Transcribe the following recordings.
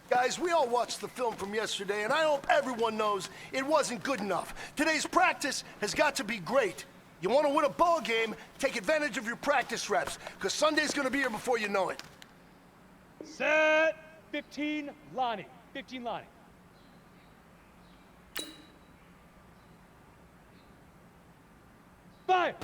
Guys, we all watched the film from yesterday, and I hope everyone knows it wasn't good enough. Today's practice has got to be great. You want to win a ball game, take advantage of your practice reps, because Sunday's going to be here before you know it. Set 15, Lonnie. 15, Lonnie. Fire!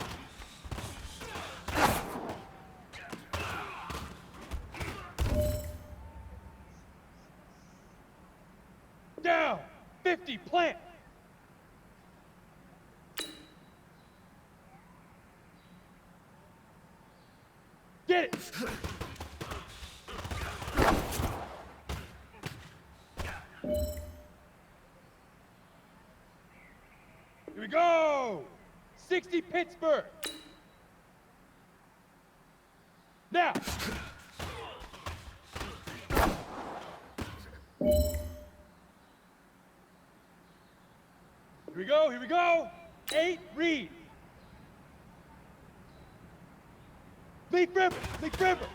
Down! 50, plant! Get it! Here we go! 60 Pittsburgh! Now! Here we go, here we go! 8, read! Leaf river, leaf river!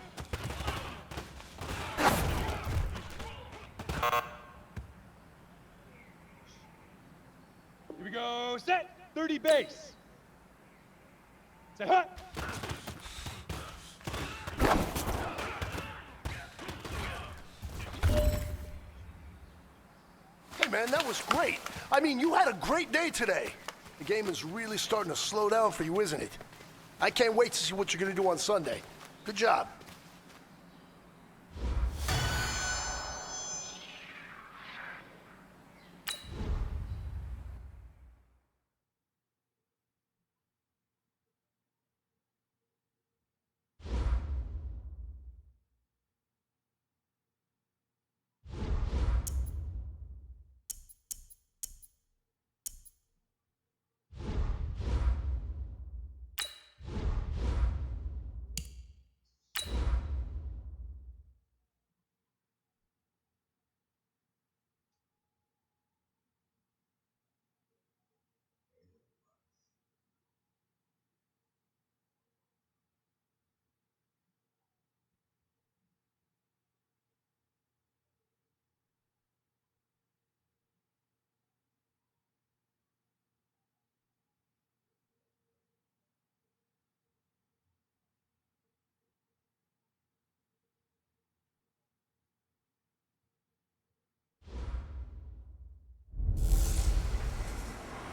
Here we go, set! 30 base! Set hut! Hey, man, that was great. I mean, you had a great day today. The game is really starting to slow down for you, isn't it? I can't wait to see what you're going to do on Sunday. Good job.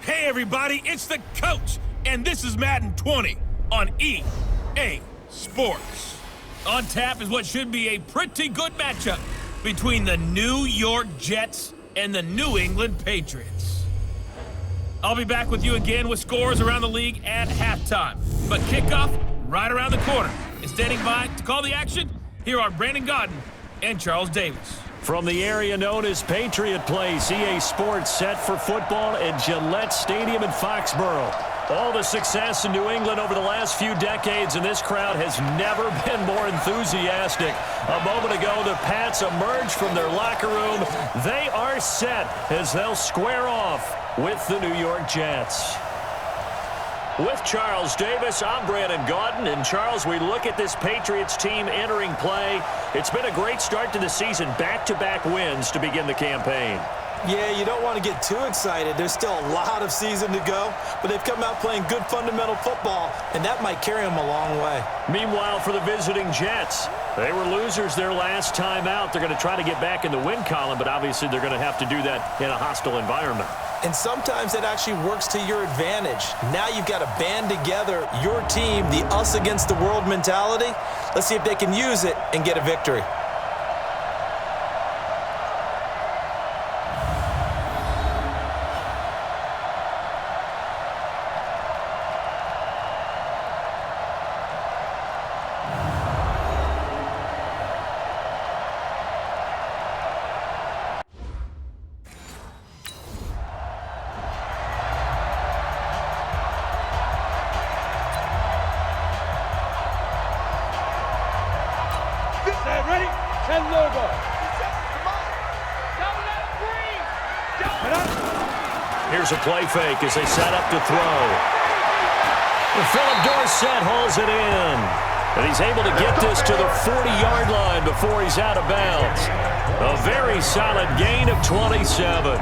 Hey everybody, it's the coach, and this is Madden 20 on EA Sports. On tap is what should be a pretty good matchup between the New York Jets and the New England Patriots. I'll be back with you again with scores around the league at halftime, but kickoff right around the corner. And standing by to call the action, here are Brandon Godden and Charles Davis. From the area known as Patriot Place, EA Sports set for football at Gillette Stadium in Foxborough. All the success in New England over the last few decades, and this crowd has never been more enthusiastic. A moment ago, the Pats emerged from their locker room. They are set as they'll square off with the New York Jets. With Charles Davis, I'm Brandon Gaudin. And Charles, we look at this Patriots team entering play. It's been a great start to the season, back-to-back wins to begin the campaign. Yeah, you don't want to get too excited. There's still a lot of season to go, but they've come out playing good fundamental football, and that might carry them a long way. Meanwhile, for the visiting Jets, they were losers their last time out. They're going to try to get back in the win column, but obviously they're going to have to do that in a hostile environment. And sometimes it actually works to your advantage. Now you've got to band together your team, the us against the world mentality. Let's see if they can use it and get a victory. Ready? 10 logo. Here's a play fake as they set up to throw. And Philip Dorsett hauls it in. And he's able to get this to the 40-yard line before he's out of bounds. A very solid gain of 27.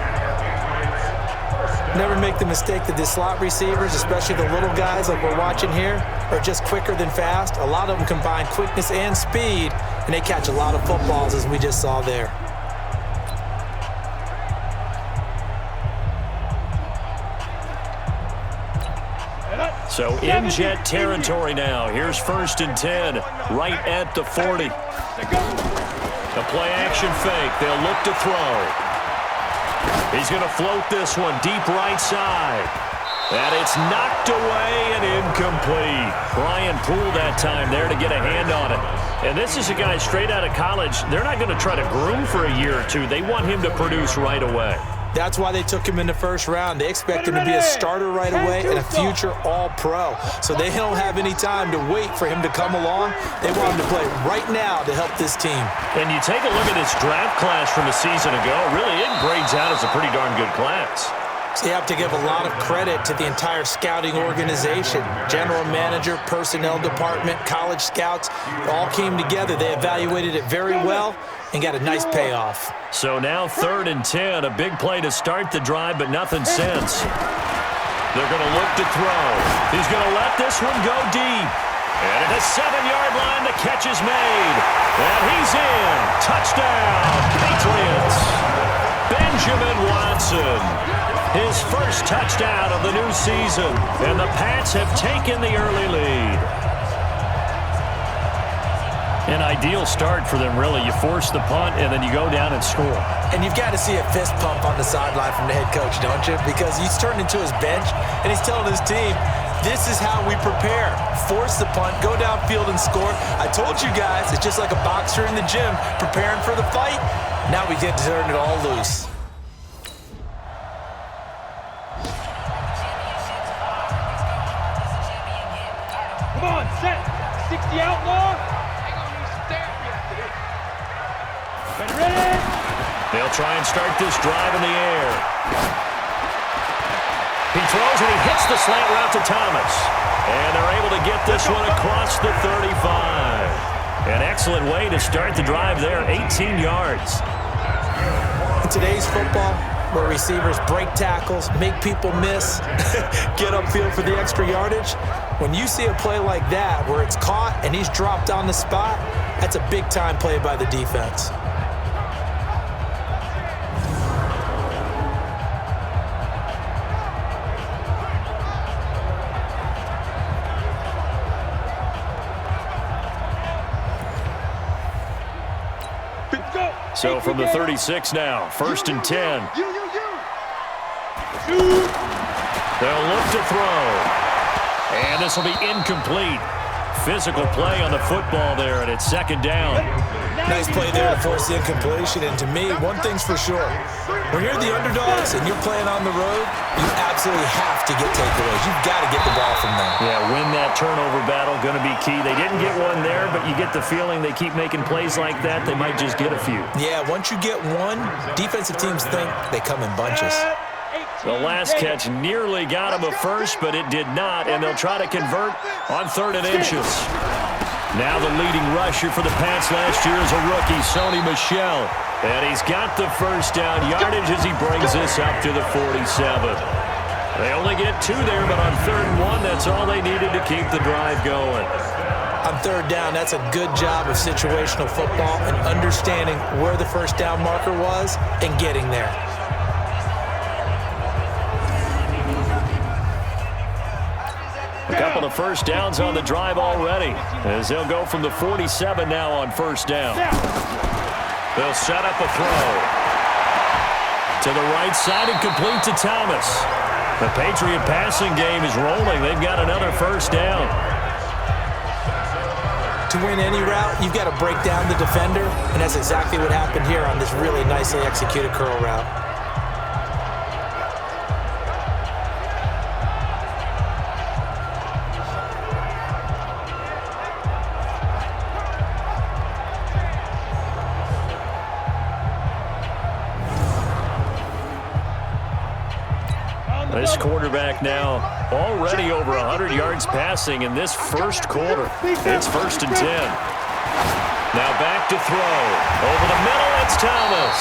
Never make the mistake that the slot receivers, especially the little guys like we're watching here, are just quicker than fast. A lot of them combine quickness and speed, and they catch a lot of footballs, as we just saw there. So in Jet territory now. Here's 1st and 10, right at the 40. A play-action fake. They'll look to throw. He's going to float this one deep right side. And it's knocked away and incomplete. Brian Poole that time there to get a hand on it. And this is a guy straight out of college. They're not going to try to groom for a year or two. They want him to produce right away. That's why they took him in the 1st round. They expect him to be a starter right away and a future all-pro. So they don't have any time to wait for him to come along. They want him to play right now to help this team. And you take a look at this draft class from a season ago. Really, it grades out as a pretty darn good class. So you have to give a lot of credit to the entire scouting organization. General manager, personnel department, college scouts, all came together. They evaluated it very well and got a nice payoff. So now 3rd and 10, a big play to start the drive, but nothing since. They're going to look to throw. He's going to let this one go deep. And at the 7-yard line, the catch is made. And he's in. Touchdown, Patriots. Benjamin Watson. His first touchdown of the new season. And the Pats have taken the early lead. An ideal start for them, really. You force the punt, and then you go down and score. And you've got to see a fist pump on the sideline from the head coach, don't you? Because he's turned into his bench, and he's telling his team, this is how we prepare. Force the punt, go downfield and score. I told you guys, it's just like a boxer in the gym preparing for the fight. Now we get to turn it all loose. Come on, set. 60 outlaw. Ready? They'll try and start this drive in the air. He throws and he hits the slant route to Thomas. And they're able to get this one across the 35. An excellent way to start the drive there, 18 yards. In today's football, where receivers break tackles, make people miss, get upfield for the extra yardage, when you see a play like that where it's caught and he's dropped on the spot, that's a big-time play by the defense. So from the 36 now, 1st and 10. They'll look to throw. And this will be incomplete. Physical play on the football there, and it's 2nd down. Nice play there to force the incompletion. And to me, one thing's for sure. When you're the underdogs and you're playing on the road, you absolutely have to get takeaways. You've got to get the ball from them. Yeah, win that turnover battle, going to be key. They didn't get one there, but you get the feeling they keep making plays like that, they might just get a few. Yeah, once you get one, defensive teams think they come in bunches. The last catch nearly got him a first, but it did not, and they'll try to convert on 3rd and inches. Now the leading rusher for the Pats last year is a rookie, Sony Michel. And he's got the first down yardage as he brings this up to the 47. They only get 2 there, but on 3rd and 1, that's all they needed to keep the drive going. On 3rd down, that's a good job of situational football and understanding where the first down marker was and getting there. A couple of first downs on the drive already, as they'll go from the 47 now on 1st down. They'll set up a throw. To the right side and complete to Thomas. The Patriot passing game is rolling. They've got another first down. To win any route, you've got to break down the defender, and that's exactly what happened here on this really nicely executed curl route. This quarterback now already over 100 yards passing in this first quarter. It's 1st and 10. Now back to throw. Over the middle, it's Thomas.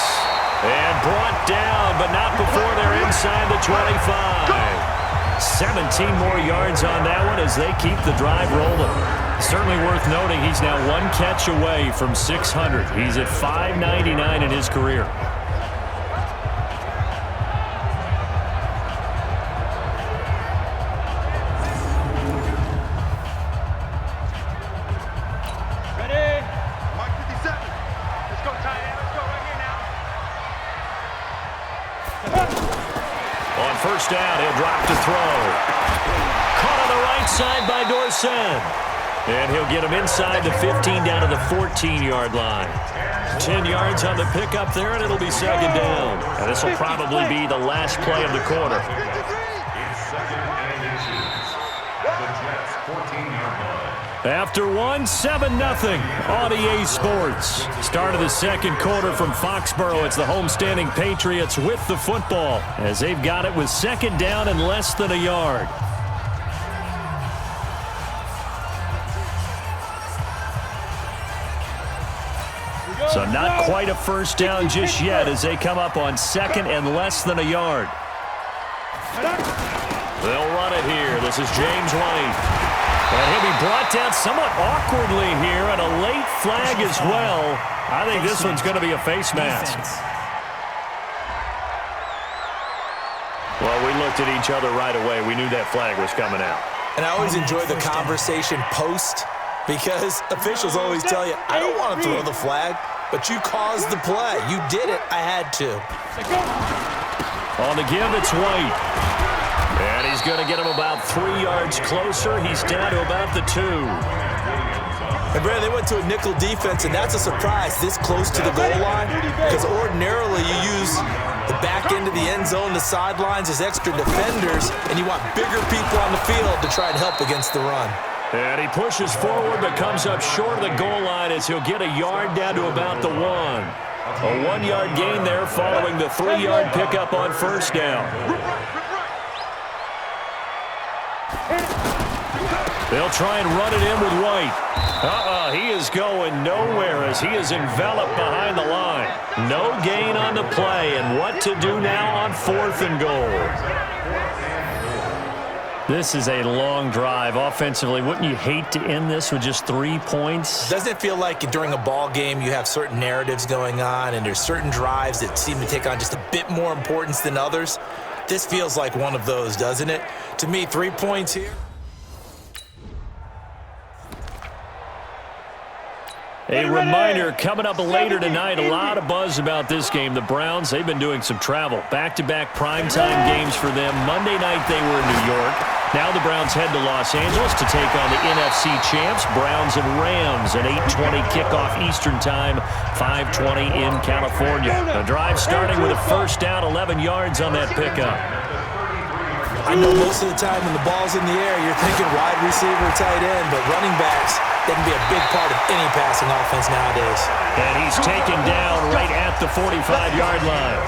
And brought down, but not before they're inside the 25. 17 more yards on that one as they keep the drive rolling. Certainly worth noting he's now one catch away from 600. He's at 599 in his career. First down, he'll drop to throw. Caught on the right side by Dorset. And he'll get him inside the 15 down to the 14-yard line. 10 yards on the pickup there, and it'll be second down. And this will probably be the last play of the quarter. After one, 7-0 on EA Sports. Start of the second quarter from Foxborough. It's the homestanding Patriots with the football as they've got it with second down and less than a yard. So not quite a first down just yet as they come up on second and less than a yard. They'll run it here. This is James White. And he'll be brought down somewhat awkwardly here, and a late flag as well. I think this one's going to be a face mask. Well, we looked at each other right away. We knew that flag was coming out. And I always enjoy the conversation post because officials always tell you, I don't want to throw the flag, but you caused the play. You did it. I had to. On the give, it's White. And he's going to get him about 3 yards closer. He's down to about the 2. And, Brandon, they went to a nickel defense, and that's a surprise this close to the goal line because ordinarily you use the back end of the end zone, the sidelines as extra defenders, and you want bigger people on the field to try and help against the run. And he pushes forward but comes up short of the goal line as he'll get a yard down to about the 1. A 1-yard gain there following the 3-yard pickup on first down. They'll try and run it in with White. He is going nowhere as he is enveloped behind the line. No gain on the play, and what to do now on 4th and goal. This is a long drive offensively. Wouldn't you hate to end this with just 3 points? Doesn't it feel like during a ball game you have certain narratives going on and there's certain drives that seem to take on just a bit more importance than others? This feels like one of those, doesn't it? To me, 3 points here. A reminder coming up later tonight, a lot of buzz about this game. The Browns, they've been doing some travel. Back-to-back primetime games for them. Monday night they were in New York. Now the Browns head to Los Angeles to take on the NFC champs, Browns and Rams, an 8:20 kickoff Eastern time, 5:20 in California. A drive starting with a first down, 11 yards on that pickup. I know most of the time when the ball's in the air, you're thinking wide receiver, tight end, but running backs, they can be a big part of any passing offense nowadays. And he's taken down right at the 45-yard line.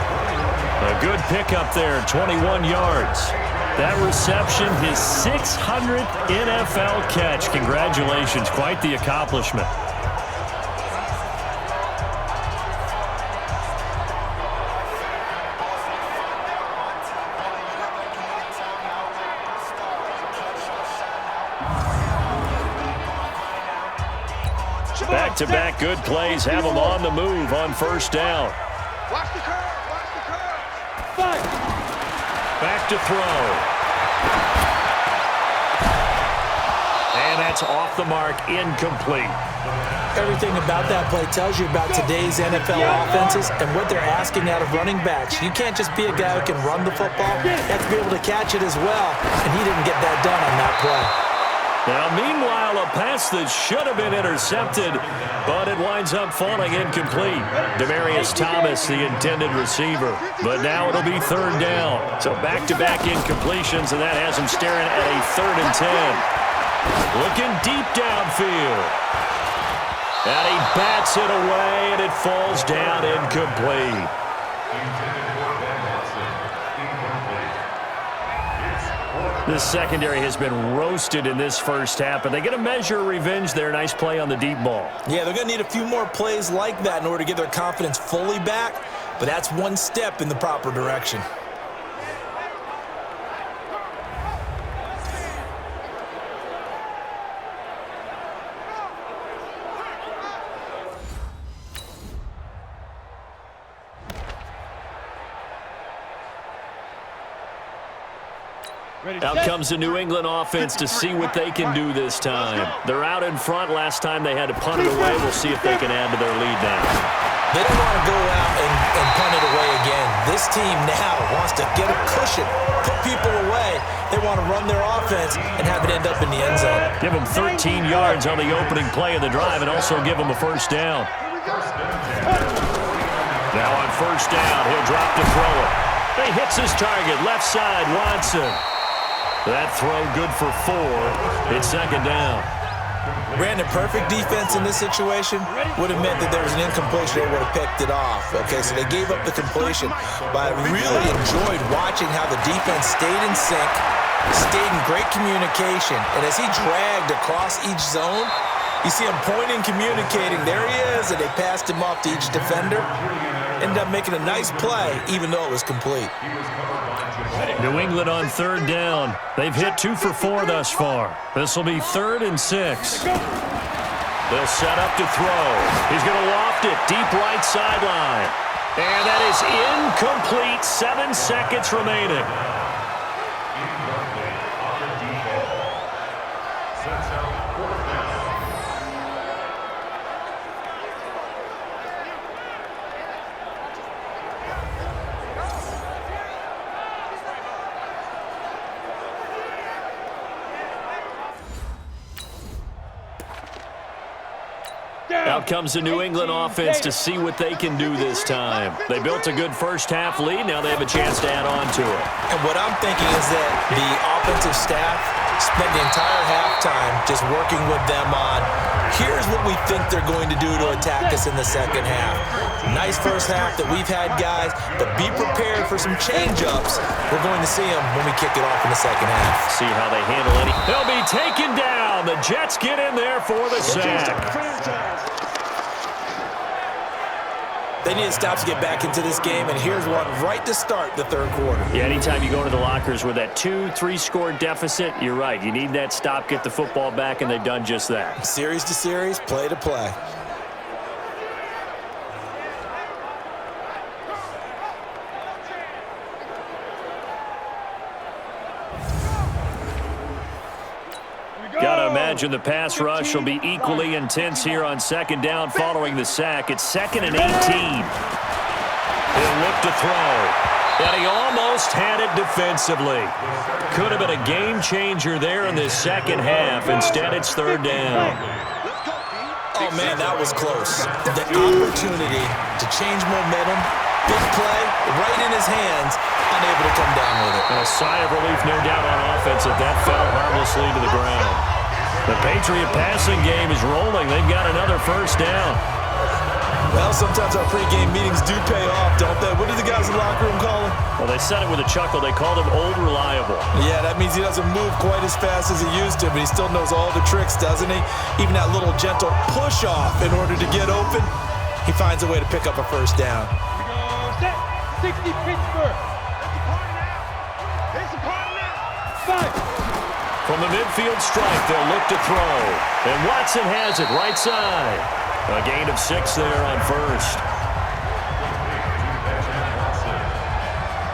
A good pickup there, 21 yards. That reception, his 600th NFL catch. Congratulations, quite the accomplishment. Back-to-back good plays have him on the move on first down. Watch the curve, watch the curve. Fight. Back to throw. And that's off the mark, incomplete. Everything about that play tells you about today's NFL offenses and what they're asking out of running backs. You can't just be a guy who can run the football. You have to be able to catch it as well, and he didn't get that done on that play. Now, meanwhile, a pass that should have been intercepted, but it winds up falling incomplete. Demaryius Thomas, the intended receiver. But now it'll be third down. So back-to-back incompletions, and that has him staring at a 3rd and 10. Looking deep downfield. And he bats it away, and it falls down incomplete. This secondary has been roasted in this first half, but they get a measure of revenge there. Nice play on the deep ball. Yeah, they're going to need a few more plays like that in order to get their confidence fully back, but that's one step in the proper direction. Out comes the New England offense to see what they can do this time. They're out in front. Last time they had to punt it away. We'll see if they can add to their lead now. They don't want to go out and punt it away again. This team now wants to get a cushion, put people away. They want to run their offense and have it end up in the end zone. Give them 13 yards on the opening play of the drive and also give them a first down. Now on first down, he'll drop to throw it. He hits his target, left side, Watson. That throw good for 4. It's second down. Brandon, perfect defense in this situation would have meant that there was an incompletion. They would have picked it off. Okay, so they gave up the completion. But I really enjoyed watching how the defense stayed in sync, stayed in great communication. And as he dragged across each zone, you see him pointing, communicating. There he is, and they passed him off to each defender. Ended up making a nice play, even though it was complete. New England on third down. They've hit 2 for 4 thus far. This will be 3rd and 6. They'll set up to throw. He's going to loft it deep right sideline. And that is incomplete. 7 seconds remaining. Out comes the New England offense to see what they can do this time. They built a good first half lead. Now they have a chance to add on to it. And what I'm thinking is that the offensive staff spent the entire halftime just working with them on, here's what we think they're going to do to attack us in the second half. Nice first half that we've had, guys, but be prepared for some change-ups. We're going to see them when we kick it off in the second half. See how they handle it. They'll be taken down. The Jets get in there for the sack. They need to stop to get back into this game, and here's one right to start the third quarter. Yeah, anytime you go to the lockers with that 2-3 score deficit, you're right. You need that stop, get the football back, and they've done just that. Series to series, play to play. Got to imagine the pass rush will be equally intense here on second down following the sack. It's 2nd and 18. He'll look to throw. And he almost had it defensively. Could have been a game changer there in this second half. Instead, it's 3rd down. Oh, man, that was close. The opportunity to change momentum, big play, right in his hands, unable to come down with it. And a sigh of relief, no doubt, on offense that fell harmlessly to the ground. The Patriot passing game is rolling. They've got another first down. Well, sometimes our pregame meetings do pay off, don't they? What do the guys in the locker room call him? Well, they said it with a chuckle. They called him Old Reliable. Yeah, that means he doesn't move quite as fast as he used to, but he still knows all the tricks, doesn't he? Even that little gentle push-off in order to get open, he finds a way to pick up a first down. Set. 60 Pittsburgh. It's a party now. 5. From the midfield strike, they'll look to throw. And Watson has it right side. A gain of 6 there on first.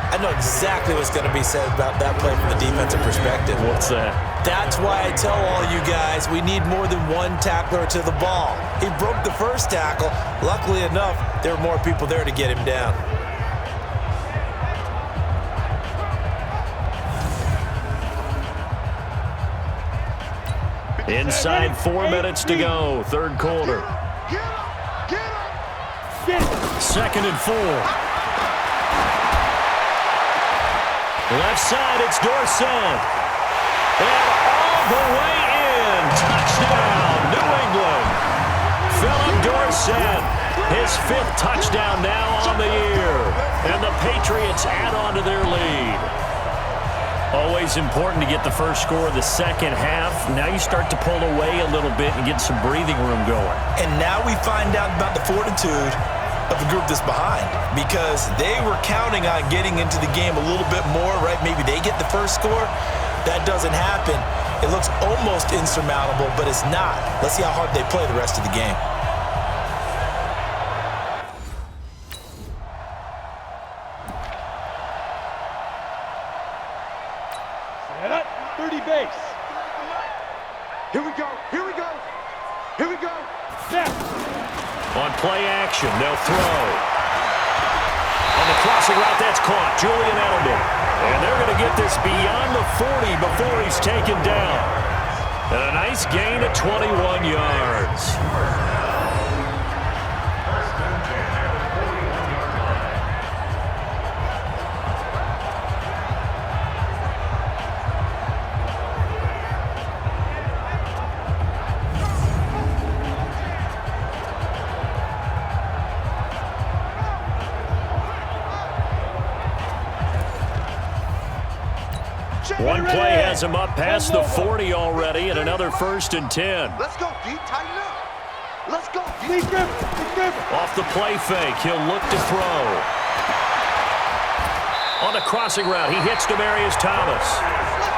I know exactly what's going to be said about that play from the defensive perspective. What's that? That's why I tell all you guys we need more than one tackler to the ball. He broke the first tackle. Luckily enough, there were more people there to get him down. Inside 4 minutes to go, third quarter. 2nd and 4. Left side, it's Dorsett. And all the way in. Touchdown, New England. Philip Dorsett, his 5th touchdown now on the year. And the Patriots add on to their lead. Always important to get the first score of the second half. Now you start to pull away a little bit and get some breathing room going. And now we find out about the fortitude of the group that's behind, because they were counting on getting into the game a little bit more, right? Maybe they get the first score. That doesn't happen. It looks almost insurmountable, but it's not. Let's see how hard they play the rest of the game. Set up, 30 base. Here we go, here we go, here we go. Snap. On play action, they'll throw. On the crossing route, that's caught. Julian Edelman. And they're going to get this beyond the 40 before he's taken down. And a nice gain of 21 yards. One play has him up past the 40 already, and another 1st and 10. Let's go, D. Tighten up. Let's go, D. Lead grip. Off the play fake, he'll look to throw. On the crossing route, he hits Demaryius Thomas.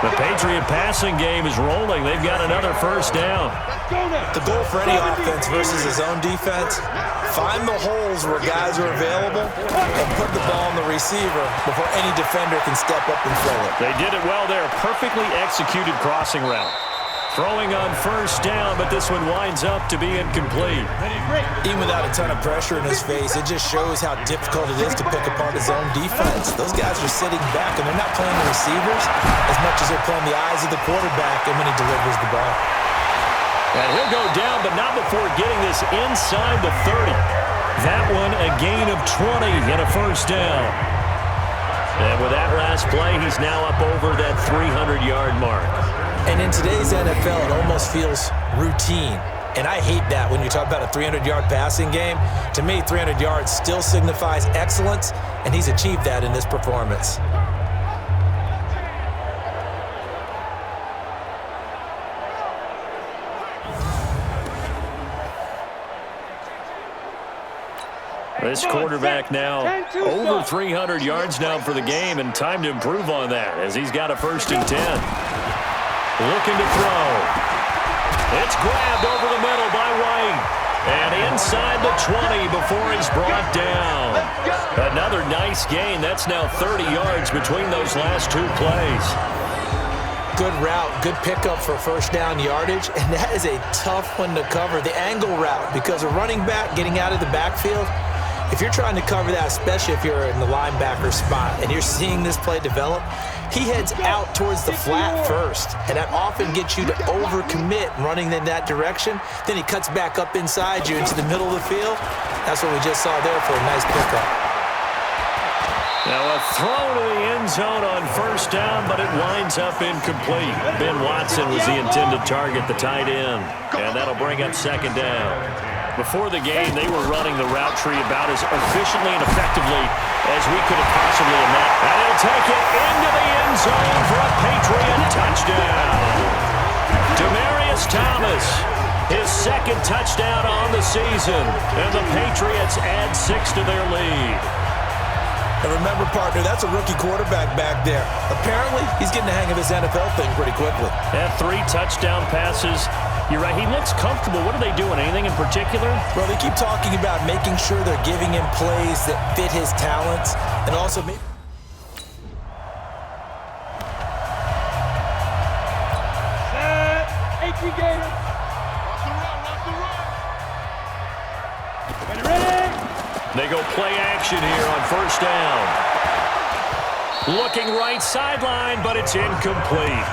The Patriot passing game is rolling. They've got another 1st down. The goal for any offense versus his own defense, find the holes where guys are available and put the ball on the receiver before any defender can step up and throw it. They did it well there. Perfectly executed crossing route. Throwing on 1st down, but this one winds up to be incomplete. Even without a ton of pressure in his face, it just shows how difficult it is to pick apart his own defense. Those guys are sitting back, and they're not playing the receivers as much as they're playing the eyes of the quarterback and when he delivers the ball. And he'll go down, but not before getting this inside the 30. That one a gain of 20 and a 1st down. And with that last play, he's now up over that 300-yard mark. And in today's NFL, it almost feels routine. And I hate that when you talk about a 300-yard passing game. To me, 300 yards still signifies excellence, and he's achieved that in this performance. This quarterback now over 300 yards now for the game, and time to improve on that as he's got a 1st and 10. Looking to throw. It's grabbed over the middle by White. And inside the 20 before he's brought down. Another nice gain. That's now 30 yards between those last 2 plays. Good route, good pickup for 1st down yardage, and that is a tough one to cover. The angle route, because a running back getting out of the backfield, if you're trying to cover that, especially if you're in the linebacker spot and you're seeing this play develop, he heads out towards the flat first, and that often gets you to overcommit running in that direction. Then he cuts back up inside you into the middle of the field. That's what we just saw there for a nice pickup. Now a throw to the end zone on 1st down, but it winds up incomplete. Ben Watson was the intended target, the tight end, and that'll bring up 2nd down. Before the game, they were running the route tree about as efficiently and effectively as we could have possibly imagined. And he'll take it into the end zone for a Patriot touchdown. Demaryius Thomas, his 2nd touchdown on the season, and the Patriots add 6 to their lead. And remember, partner, that's a rookie quarterback back there. Apparently, he's getting the hang of this NFL thing pretty quickly. Had 3 touchdown passes. You're right, he looks comfortable. What are they doing? Anything in particular? Well, they keep talking about making sure they're giving him plays that fit his talents and also maybe... Set. 18 game. Ready. They go play action here on 1st down. Looking right sideline, but it's incomplete.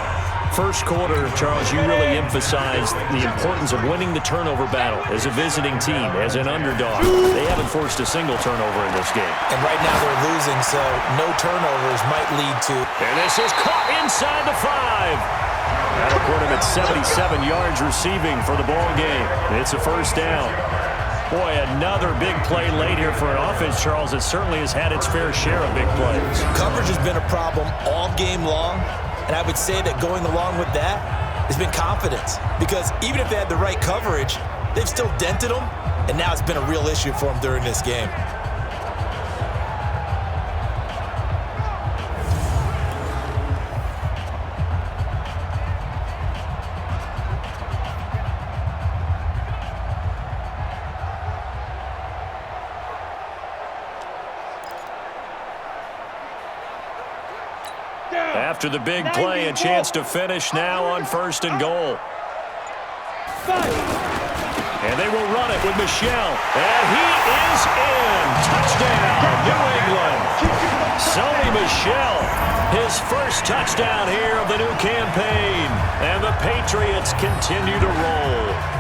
First quarter, Charles, you really emphasized the importance of winning the turnover battle as a visiting team, as an underdog. They haven't forced a single turnover in this game. And right now they're losing, so no turnovers might lead to... And this is caught inside the 5. That'll put him at 77 yards receiving for the ball game. It's a 1st down. Boy, another big play late here for an offense, Charles, that certainly has had its fair share of big plays. Coverage has been a problem all game long. And I would say that going along with that has been confidence. Because even if they had the right coverage, they've still dented them, and now it's been a real issue for them during this game. After the big play, a chance to finish now on 1st and goal. And they will run it with Michel. And he is in. Touchdown, New England. Sony Michel, his first touchdown here of the new campaign. And the Patriots continue to roll.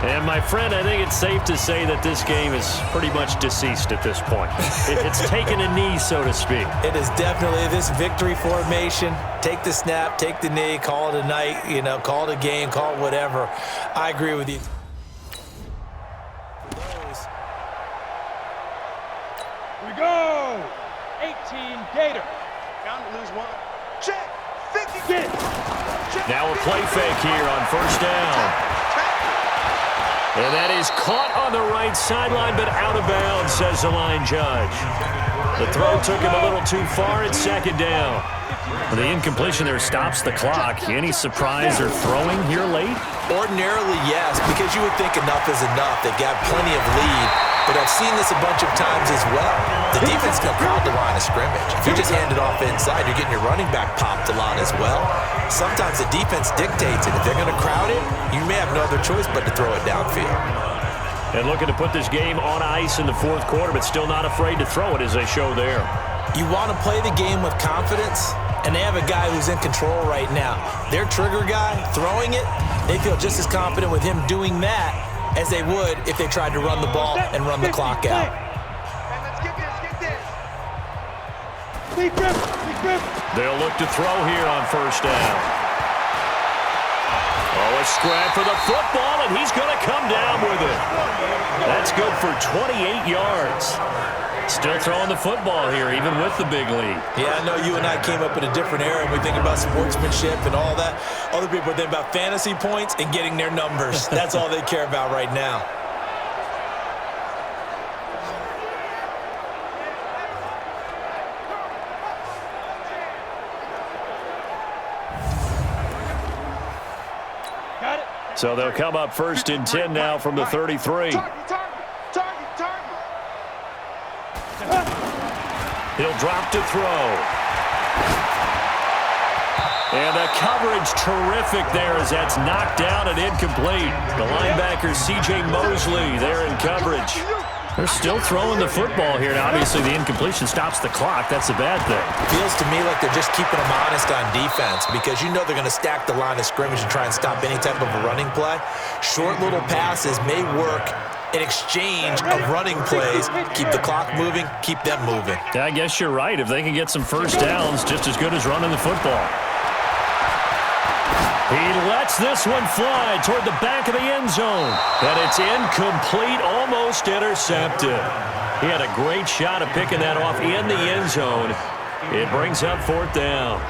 And, my friend, I think it's safe to say that this game is pretty much deceased at this point. It's taken a knee, so to speak. It is definitely this victory formation. Take the snap, take the knee, call it a night, you know, call it a game, call it whatever. I agree with you. Here we go. 18 Gator. Down to lose one. Check. 50. Get it. Now a play fake here on 1st down. And that is caught on the right sideline, but out of bounds, says the line judge. The throw took him a little too far at 2nd down. The incompletion there stops the clock. Any surprise or throwing here late? Ordinarily, yes, because you would think enough is enough. They've got plenty of lead, but I've seen this a bunch of times as well. The defense can crowd the line of scrimmage. If you just hand it off inside, you're getting your running back popped a lot as well. Sometimes the defense dictates it. If they're going to crowd it, you may have no other choice but to throw it downfield. And looking to put this game on ice in the 4th quarter, but still not afraid to throw it as they show there. You want to play the game with confidence, and they have a guy who's in control right now. Their trigger guy, throwing it, they feel just as confident with him doing that as they would if they tried to run the ball and run the clock out. Let's get this. Deep grip. They'll look to throw here on 1st down. Oh, a scrap for the football, and he's going to come down with it. That's good for 28 yards. Still throwing the football here, even with the big lead. Yeah, I know you and I came up in a different era, and we think about sportsmanship and all that. Other people think about fantasy points and getting their numbers. That's all they care about right now. Got it. So they'll come up 1st and 10 now from the 33. Target. He'll drop to throw. And the coverage terrific there as that's knocked down and incomplete. The linebacker, C.J. Mosley, there in coverage. They're still throwing the football here. Now, obviously, the incompletion stops the clock. That's a bad thing. Feels to me like they're just keeping them honest on defense because you know they're going to stack the line of scrimmage and try and stop any type of a running play. Short little passes may work in exchange of running plays. Keep the clock moving, keep them moving. Yeah, I guess you're right. If they can get some 1st downs, just as good as running the football. He lets this one fly toward the back of the end zone. And it's incomplete, almost intercepted. He had a great shot of picking that off in the end zone. It brings up 4th down.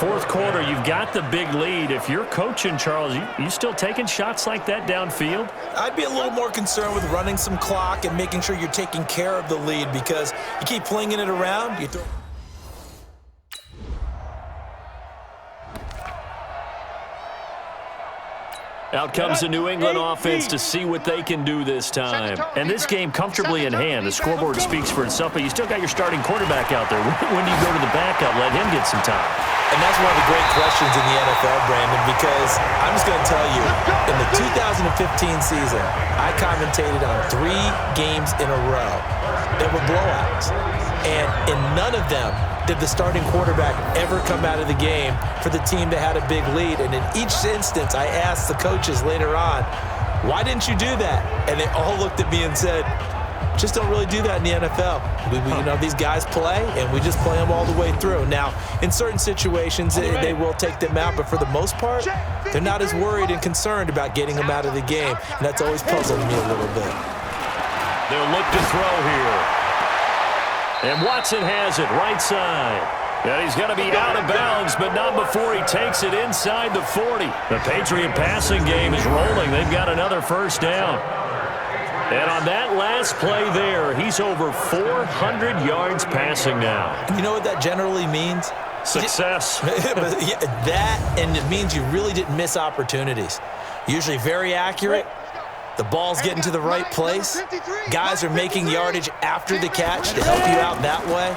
4th quarter, you've got the big lead. If you're coaching, Charles, you still taking shots like that downfield? I'd be a little more concerned with running some clock and making sure you're taking care of the lead because you keep flinging it around. You throw. Out comes the New England offense to see what they can do this time. And this game comfortably in hand. The scoreboard speaks for itself, but you still got your starting quarterback out there. When do you go to the backup? Let him get some time. And that's one of the great questions in the NFL, Brandon, because I'm just going to tell you, in the 2015 season, I commentated on 3 games in a row that were blowouts. And in none of them did the starting quarterback ever come out of the game for the team that had a big lead. And in each instance, I asked the coaches later on, why didn't you do that? And they all looked at me and said, just don't really do that in the NFL. You know, these guys play, and we just play them all the way through. Now, in certain situations, they will take them out, but for the most part, they're not as worried and concerned about getting them out of the game, and that's always puzzled me a little bit. They'll look to throw here. And Watson has it right side. And he's going to be out of bounds, but not before he takes it inside the 40. The Patriot passing game is rolling. They've got another first down. And on that last play there, he's over 400 yards passing now. You know what that generally means? Success. That, and it means you really didn't miss opportunities. Usually very accurate. The ball's getting to the right place. Guys are making yardage after the catch to help you out that way.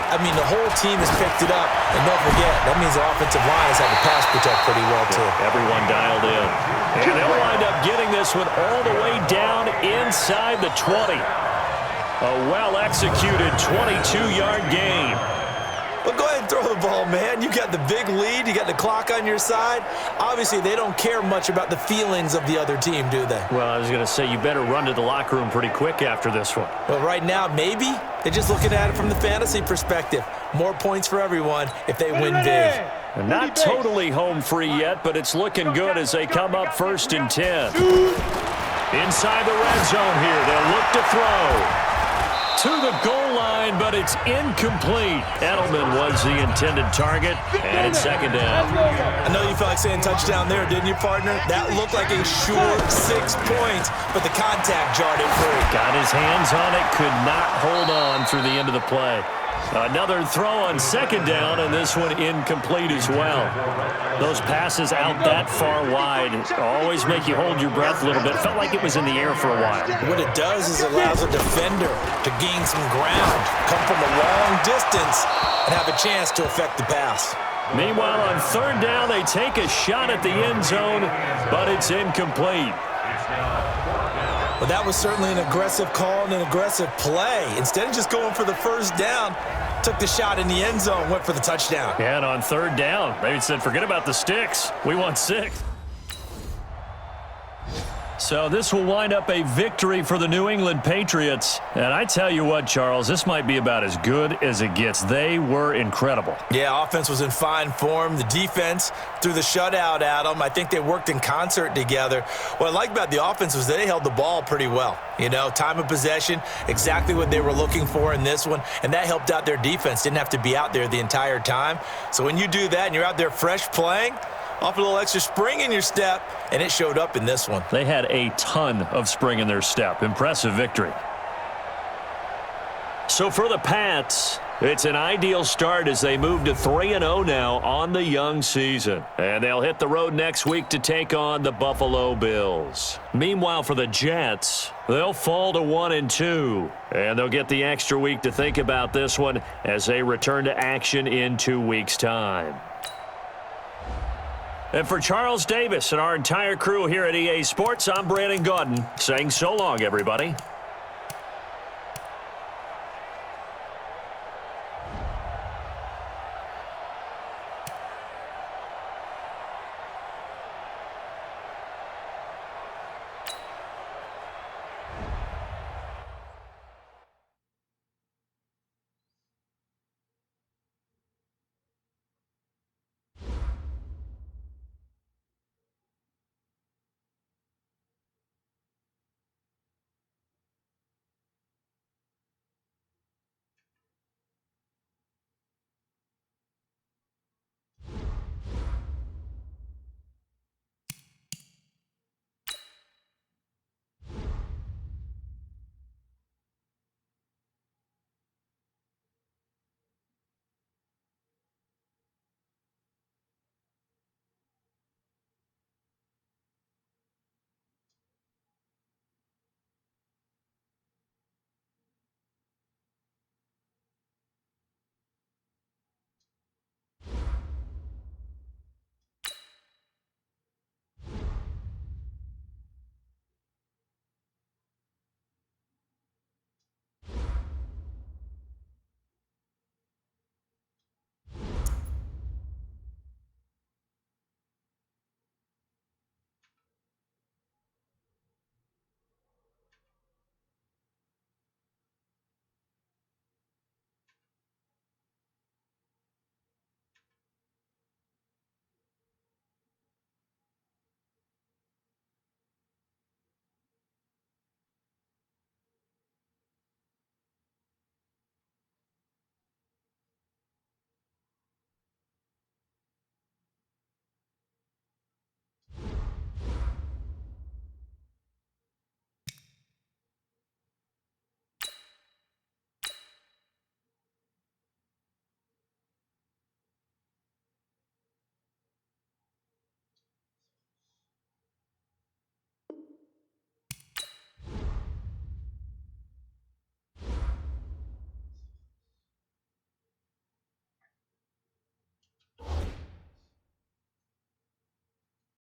I mean, the whole team has picked it up. And don't forget, that means the offensive line has had to pass protect pretty well, too. Everyone dialed in. And they'll wind up getting this one all the way down inside the 20. A well-executed 22-yard gain. Well, go ahead and throw the ball, man. You got the big lead. You got the clock on your side. Obviously, they don't care much about the feelings of the other team, do they? Well, I was going to say, you better run to the locker room pretty quick after this one. Well, right now, maybe. They're just looking at it from the fantasy perspective. More points for everyone if they win big. And not totally home free yet, but it's looking good as they come up 1st and 10. Inside the red zone here, they'll look to throw. To the goal line, but it's incomplete. Edelman was the intended target, and it's 2nd down. I know you felt like saying touchdown there, didn't you, partner? That looked like a short 6 points, but the contact jarred it free. Got his hands on it, could not hold on through the end of the play. Another throw on 2nd down, and this one incomplete as well. Those passes out that far wide always make you hold your breath a little bit. Felt like it was in the air for a while. What it does is it allows a defender to gain some ground, come from a long distance, and have a chance to affect the pass. Meanwhile, on 3rd down, they take a shot at the end zone, but it's incomplete. Well, that was certainly an aggressive call and an aggressive play. Instead of just going for the 1st down, took the shot in the end zone, went for the touchdown. Yeah, and on 3rd down, they said, forget about the sticks. We want 6. So this will wind up a victory for the New England Patriots. And I tell you what, Charles, this might be about as good as it gets. They were incredible. Yeah, offense was in fine form. The defense threw the shutout at them. I think they worked in concert together. What I like about the offense was they held the ball pretty well. You know, time of possession, exactly what they were looking for in this one. And that helped out their defense. Didn't have to be out there the entire time. So when you do that and you're out there fresh playing, off a little extra spring in your step, and it showed up in this one. They had a ton of spring in their step. Impressive victory. So for the Pats, it's an ideal start as they move to 3-0 now on the young season. And they'll hit the road next week to take on the Buffalo Bills. Meanwhile, for the Jets, they'll fall to 1-2. And they'll get the extra week to think about this one as they return to action in 2 weeks' time. And for Charles Davis and our entire crew here at EA Sports, I'm Brandon Gaudin saying so long, everybody.